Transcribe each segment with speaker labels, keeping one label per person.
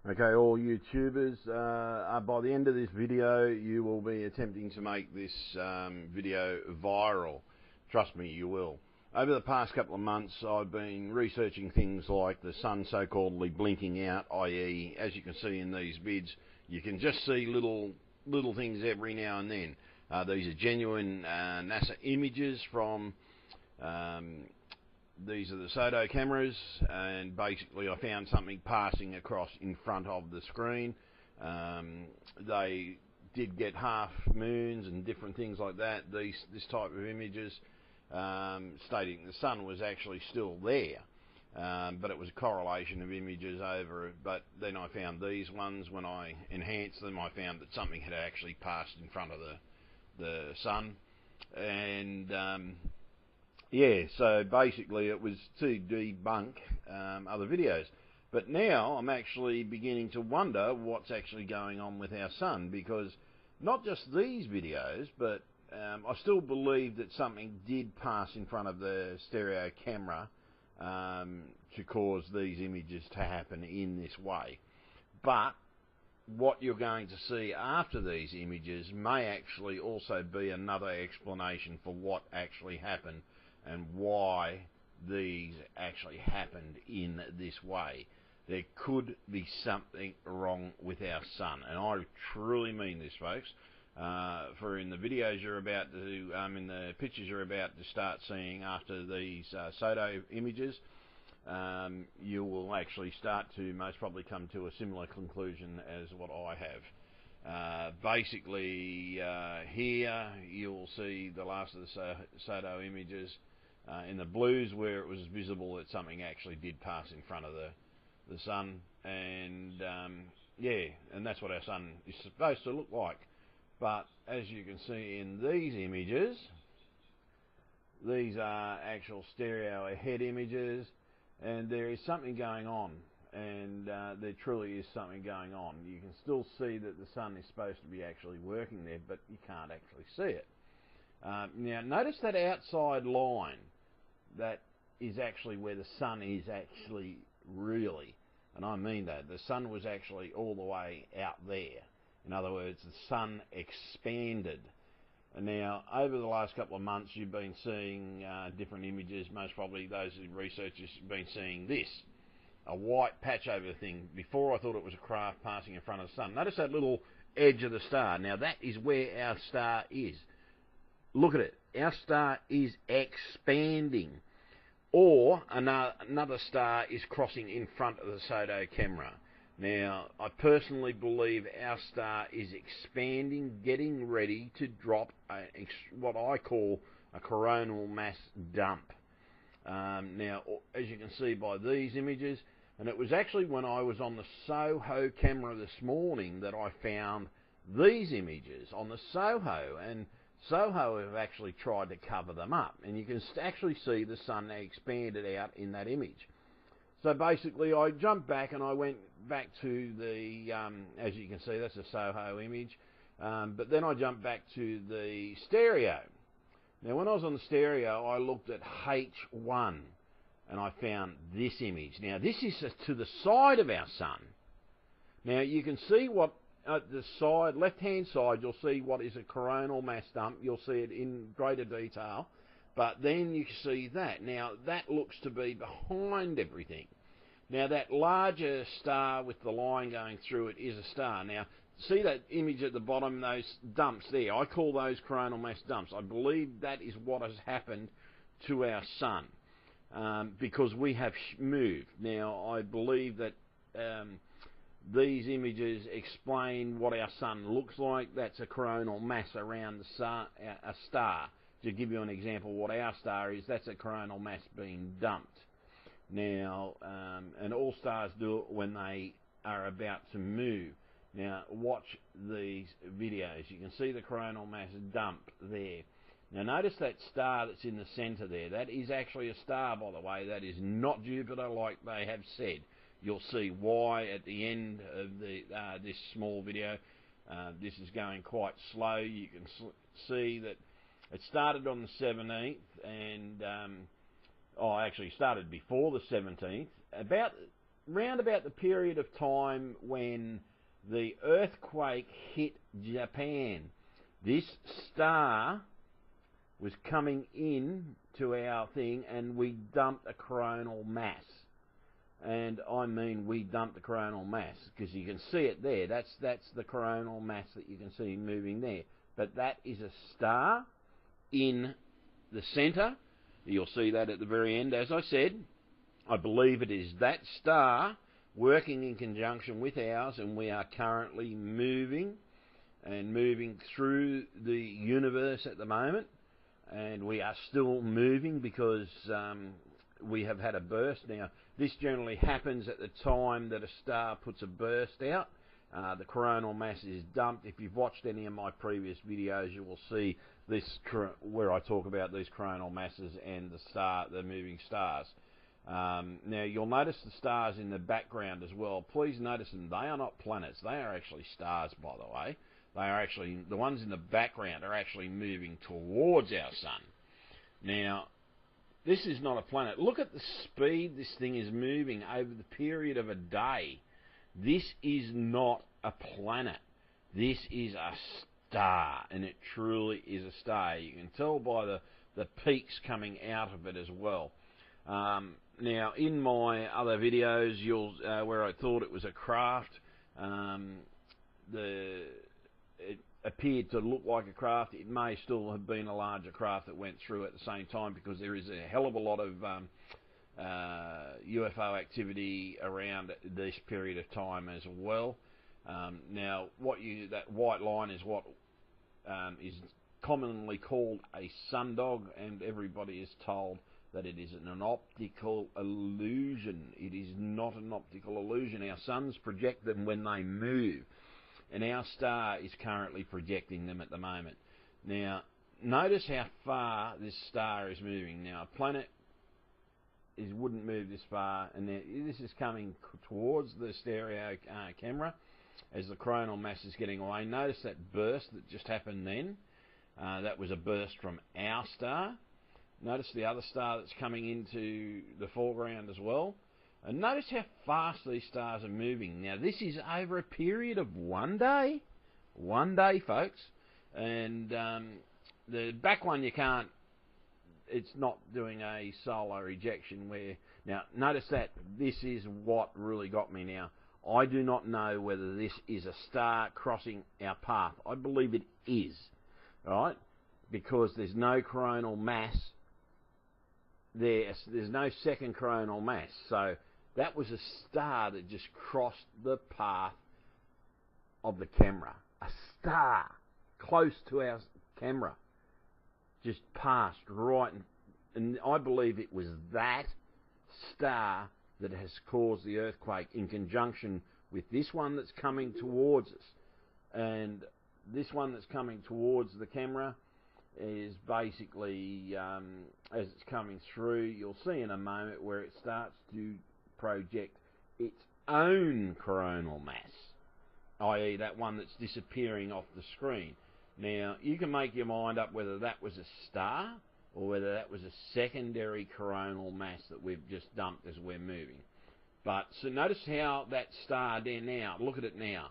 Speaker 1: Okay, all YouTubers, by the end of this video you will be attempting to make this video viral. Trust me, you will. Over the past couple of months I've been researching things like the sun so-calledly blinking out, i.e. as you can see in these vids, you can just see little things every now and then. These are genuine NASA images from these are the SOTO cameras, and basically I found something passing across in front of the screen. They did get half moons and different things like that, this type of images, stating the sun was actually still there, but it was a correlation of images over it. But then I found these ones, when I enhanced them, I found that something had actually passed in front of the sun, and yeah, so basically it was to debunk other videos. But now I'm actually beginning to wonder what's actually going on with our sun, because not just these videos, but I still believe that something did pass in front of the stereo camera to cause these images to happen in this way. But what you're going to see after these images may actually also be another explanation for what actually happened and why these actually happened in this way. There could be something wrong with our sun, and I truly mean this, folks. For in the videos you're about to, in the pictures you're about to start seeing after these SOTO images, you will actually start to most probably come to a similar conclusion as what I have. Basically, here you'll see the last of the SOTO images. In the blues, where it was visible that something actually did pass in front of the sun, and yeah, and that's what our sun is supposed to look like. But as you can see in these images, these are actual stereo ahead images, and there is something going on, and there truly is something going on. You can still see that the sun is supposed to be actually working there, but you can't actually see it. Now notice that outside line. That is actually where the sun is actually really, and I mean that. The sun was actually all the way out there. In other words, the sun expanded. And now, over the last couple of months, you've been seeing different images. Most probably those researchers have been seeing this, a white patch over thing. Before I thought it was a craft passing in front of the sun. Notice that little edge of the star. Now that is where our star is. Look at it. Our star is expanding, or another star is crossing in front of the SOTO camera. Now, I personally believe our star is expanding, getting ready to drop what I call a coronal mass dump. Now, as you can see by these images, and it was actually when I was on the SOHO camera this morning that I found these images on the SOHO, and SOHO have actually tried to cover them up, and you can actually see the sun expanded out in that image. So basically I jumped back and I went back to the, as you can see, that's a SOHO image, but then I jumped back to the stereo. Now when I was on the stereo, I looked at H1 and I found this image. Now this is to the side of our sun. Now you can see what at the side, left-hand side, you'll see what is a coronal mass dump. You'll see it in greater detail, but then you see that. Now that looks to be behind everything. Now that larger star with the line going through it is a star. Now see that image at the bottom, those dumps there? I call those coronal mass dumps. I believe that is what has happened to our sun, because we have moved. Now I believe that these images explain what our sun looks like. That's a coronal mass around the sun, a star. To give you an example, what our star is, that's a coronal mass being dumped. Now, and all stars do it when they are about to move. Now, watch these videos. You can see the coronal mass dump there. Now, notice that star that's in the center there. That is actually a star, by the way. That is not Jupiter like they have said. You'll see why at the end of this small video. This is going quite slow. You can see that it started on the 17th, and actually started before the 17th. About round about the period of time when the earthquake hit Japan, this star was coming in to our thing, and we dumped a coronal mass. And I mean, we dumped the coronal mass, because you can see it there. That's the coronal mass that you can see moving there. But that is a star in the centre. You'll see that at the very end. As I said, I believe it is that star working in conjunction with ours, and we are currently moving through the universe at the moment. And we are still moving because we have had a burst. Now, this generally happens at the time that a star puts a burst out. The coronal mass is dumped. If you've watched any of my previous videos, you will see this where I talk about these coronal masses and the moving stars. Now, you'll notice the stars in the background as well. Please notice them. They are not planets. They are actually stars, by the way. They are actually, the ones in the background are actually moving towards our sun. Now, this is not a planet. Look at the speed this thing is moving over the period of a day. This is not a planet. This is a star, and it truly is a star. You can tell by the peaks coming out of it as well. Now, in my other videos, where I thought it was a craft, it appeared to look like a craft. It may still have been a larger craft that went through at the same time, because there is a hell of a lot of UFO activity around this period of time as well. Now, that white line is what is commonly called a sundog, and everybody is told that it is an optical illusion. It is not an optical illusion. Our suns project them when they move, and our star is currently projecting them at the moment. Now, notice how far this star is moving. Now, a planet wouldn't move this far, and this is coming towards the stereo camera as the coronal mass is getting away. Notice that burst that just happened then. That was a burst from our star. Notice the other star that's coming into the foreground as well. And notice how fast these stars are moving. Now, this is over a period of one day. One day, folks. And the back one, you can't, it's not doing a solar ejection where... Now, notice that this is what really got me now. I do not know whether this is a star crossing our path. I believe it is, right? Because there's no coronal mass there. There's no second coronal mass. So that was a star that just crossed the path of the camera. A star close to our camera just passed right, and I believe it was that star that has caused the earthquake, in conjunction with this one that's coming towards us. And this one that's coming towards the camera is basically, as it's coming through, you'll see in a moment where it starts to project its own coronal mass, i.e. that one that's disappearing off the screen. Now, you can make your mind up whether that was a star or whether that was a secondary coronal mass that we've just dumped as we're moving. But, so notice how that star there now, look at it now,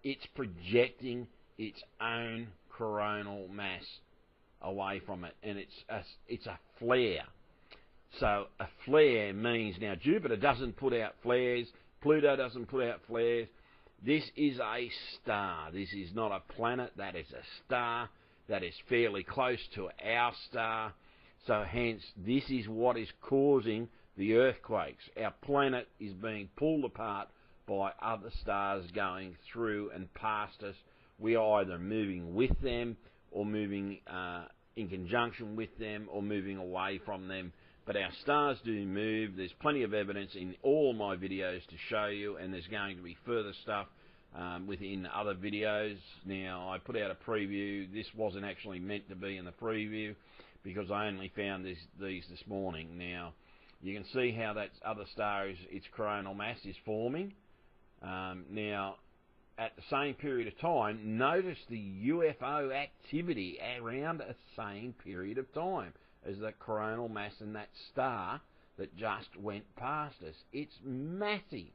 Speaker 1: it's projecting its own coronal mass away from it, and it's a flare. So a flare means, now Jupiter doesn't put out flares, Pluto doesn't put out flares. This is a star. This is not a planet. That is a star that is fairly close to our star. So hence, this is what is causing the earthquakes. Our planet is being pulled apart by other stars going through and past us. We are either moving with them or moving in conjunction with them or moving away from them. But our stars do move. There's plenty of evidence in all my videos to show you, and there's going to be further stuff within other videos. Now, I put out a preview. This wasn't actually meant to be in the preview because I only found these this morning. Now, you can see how that other star, its coronal mass is forming. Now, at the same period of time, notice the UFO activity around the same period of time as that coronal mass and that star that just went past us. It's massive.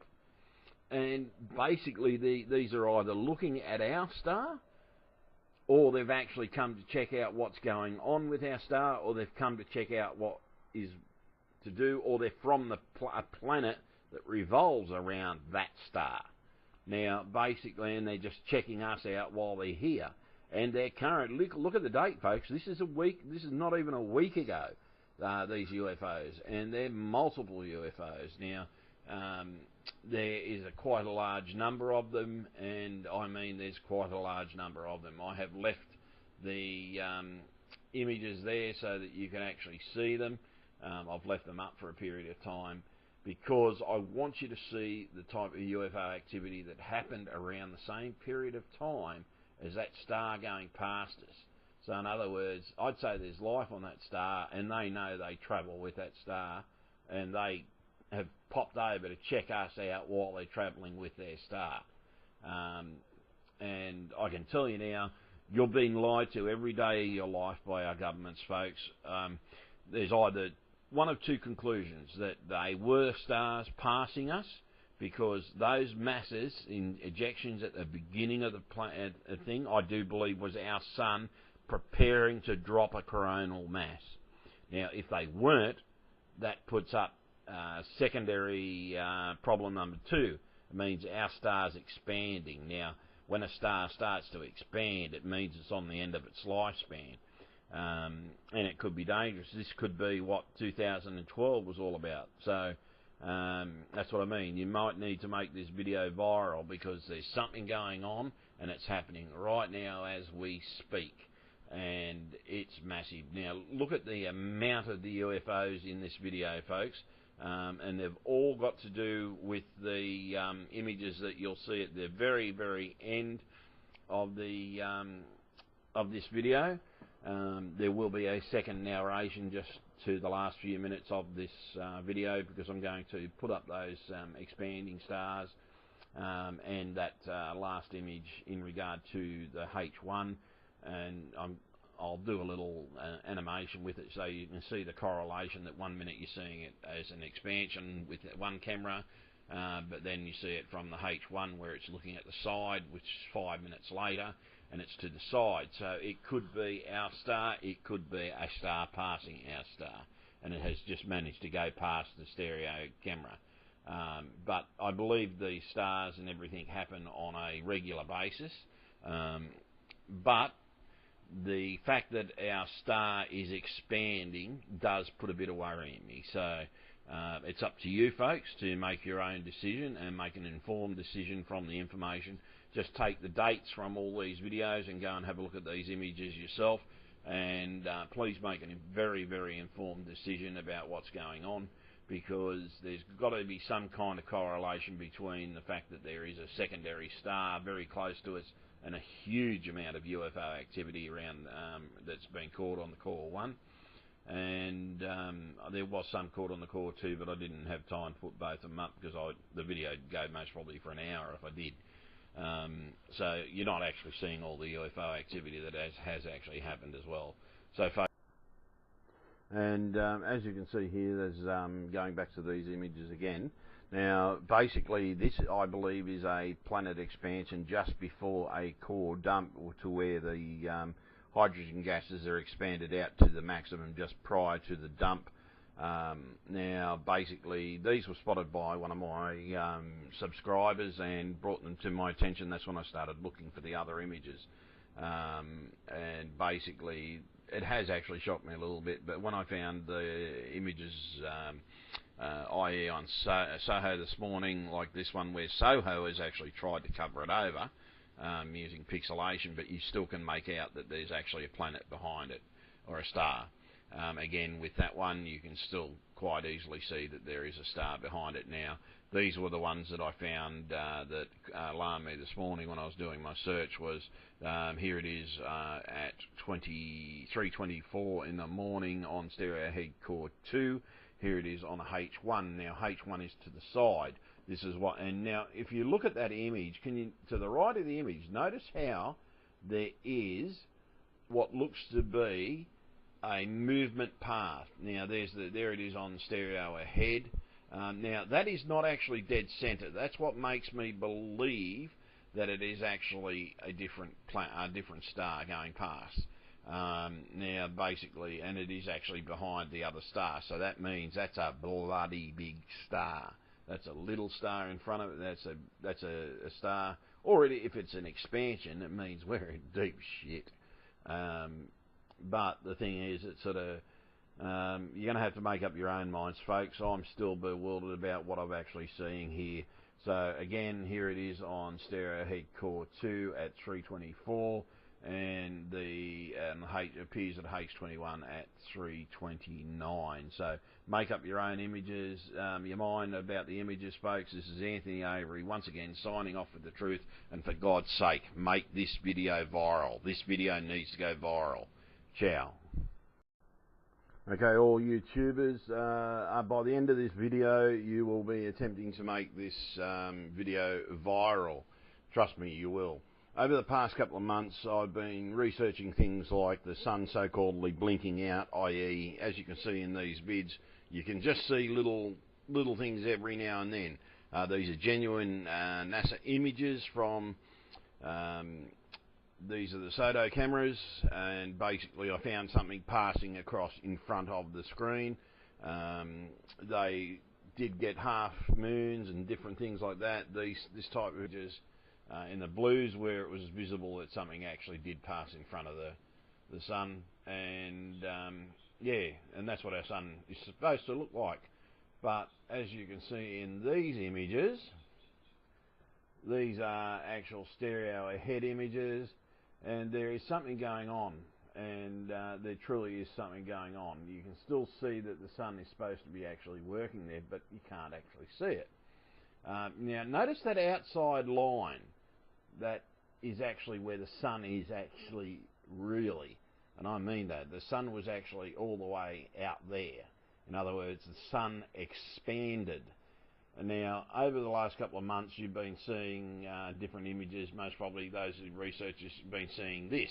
Speaker 1: And basically these are either looking at our star, or they've actually come to check out what's going on with our star, or they've come to check out what is to do, or they're from a planet that revolves around that star. Now, basically, and they're just checking us out while they're here. And they're look at the date, folks. This is not even a week ago, these UFOs. And they're multiple UFOs. Now, there is quite a large number of them, and I mean there's quite a large number of them. I have left the images there so that you can actually see them. I've left them up for a period of time because I want you to see the type of UFO activity that happened around the same period of time as that star going past us. So in other words, I'd say there's life on that star, and they know they travel with that star, and they have popped over to check us out while they're travelling with their star. And I can tell you now, you're being lied to every day of your life by our governments, folks. There's either one of two conclusions: that they were stars passing us, because those masses in ejections at the beginning of the thing, I do believe, was our sun preparing to drop a coronal mass. Now, if they weren't, that puts up secondary problem number two. It means our star's expanding. Now, when a star starts to expand, it means it's on the end of its lifespan. And it could be dangerous. This could be what 2012 was all about. So that's what I mean. You might need to make this video viral because there's something going on, and it's happening right now as we speak. And it's massive. Now, look at the amount of the UFOs in this video, folks. And they've all got to do with the images that you'll see at the very, very end of this video. There will be a second narration just to the last few minutes of this video, because I'm going to put up those expanding stars and that last image in regard to the H1, and I'll do a little animation with it so you can see the correlation, that 1 minute you're seeing it as an expansion with one camera, but then you see it from the H1 where it's looking at the side, which is 5 minutes later, and it's to the side. So it could be our star, it could be a star passing our star, and it has just managed to go past the stereo camera. But I believe the stars and everything happen on a regular basis, but the fact that our star is expanding does put a bit of worry in me. So it's up to you folks to make your own decision and make an informed decision from the information. Just take the dates from all these videos and go and have a look at these images yourself, and please make a very, very informed decision about what's going on, because there's got to be some kind of correlation between the fact that there is a secondary star very close to us and a huge amount of UFO activity around that's been caught on the Core 1. And there was some caught on the Core 2, but I didn't have time to put both of them up because the video would go most probably for an hour if I did. So you're not actually seeing all the UFO activity that has actually happened as well. So, and as you can see here, there's going back to these images again. Now, basically, this, I believe, is a planet expansion just before a core dump, to where the hydrogen gases are expanded out to the maximum just prior to the dump. Now, basically, these were spotted by one of my subscribers and brought them to my attention. That's when I started looking for the other images. And basically, it has actually shocked me a little bit, but when I found the images, i.e. on Soho this morning, like this one where Soho has actually tried to cover it over using pixelation, but you still can make out that there's actually a planet behind it, or a star. Again, with that one, you can still quite easily see that there is a star behind it. Now, these were the ones that I found that alarmed me this morning when I was doing my search. Was here it is at 3:24 in the morning on Stereo Head Core 2. Here it is on a H1. Now, H1 is to the side. This is what, and now if you look at that image, can you, to the right of the image, notice how there is what looks to be a movement path. Now there it is on stereo ahead. Now that is not actually dead center. That's what makes me believe that it is actually a different star going past. Now basically, and it is actually behind the other star, so that means that's a bloody big star. That's a little star in front of it. That's a star. Or if it's an expansion, it means we're in deep shit. But the thing is, it's sort of you're going to have to make up your own minds, folks. I'm still bewildered about what I'm actually seeing here. So again, here it is on stereo head core 2 at 324, and the appears at H21 at 329. So make up your own images, your mind about the images, folks. This is Anthony Avery once again signing off with the truth, and for God's sake, make this video viral. This video needs to go viral. Ciao. Okay, all YouTubers, by the end of this video, you will be attempting to make this video viral. Trust me, you will. Over the past couple of months, I've been researching things like the sun so-calledly blinking out, i.e., as you can see in these vids, you can just see little things every now and then. These are genuine NASA images from these are the photo cameras, and basically I found something passing across in front of the screen. They did get half moons and different things like that. This type of images in the blues, where it was visible that something actually did pass in front of the sun, and yeah, and that's what our sun is supposed to look like. But as you can see in these images, these are actual stereo ahead images, and there is something going on, and there truly is something going on. You can still see that the sun is supposed to be actually working there, but you can't actually see it. Now notice that outside line, that is actually where the sun is actually really, and I mean that, the sun was actually all the way out there. In other words, the sun expanded. And now, over the last couple of months, you've been seeing different images. Most probably those researchers have been seeing this,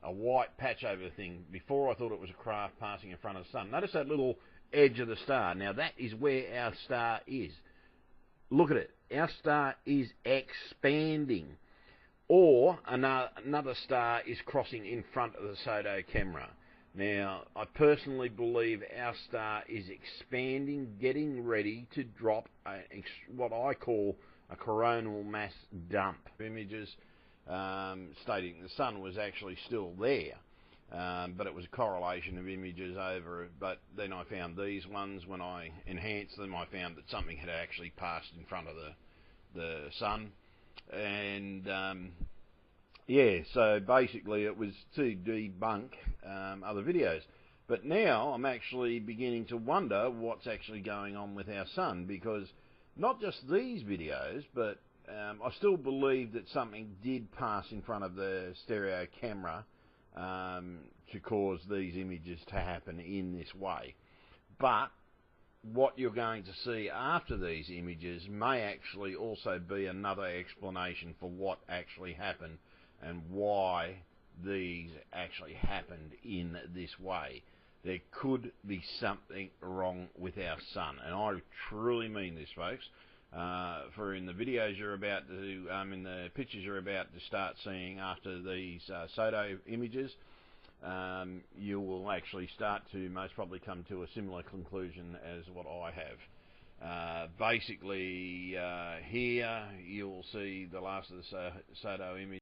Speaker 1: a white patch over thing. Before, I thought it was a craft passing in front of the sun. Notice that little edge of the star. Now, that is where our star is. Look at it. Our star is expanding. Or another star is crossing in front of the photo camera. Now, I personally believe our star is expanding, getting ready to drop what I call a coronal mass dump. Images stating the sun was actually still there, but it was a correlation of images over it. But then I found these ones. When I enhanced them, I found that something had actually passed in front of the sun, and yeah, so basically it was to debunk other videos. But now I'm actually beginning to wonder what's actually going on with our sun, because not just these videos, but I still believe that something did pass in front of the stereo camera to cause these images to happen in this way. But what you're going to see after these images may actually also be another explanation for what actually happened and why these actually happened in this way. There could be something wrong with our sun, and I truly mean this, folks. For in the videos you're about to, in the pictures you're about to start seeing after these photo images, you will actually start to most probably come to a similar conclusion as what I have. Basically, here you'll see the last of the photo image.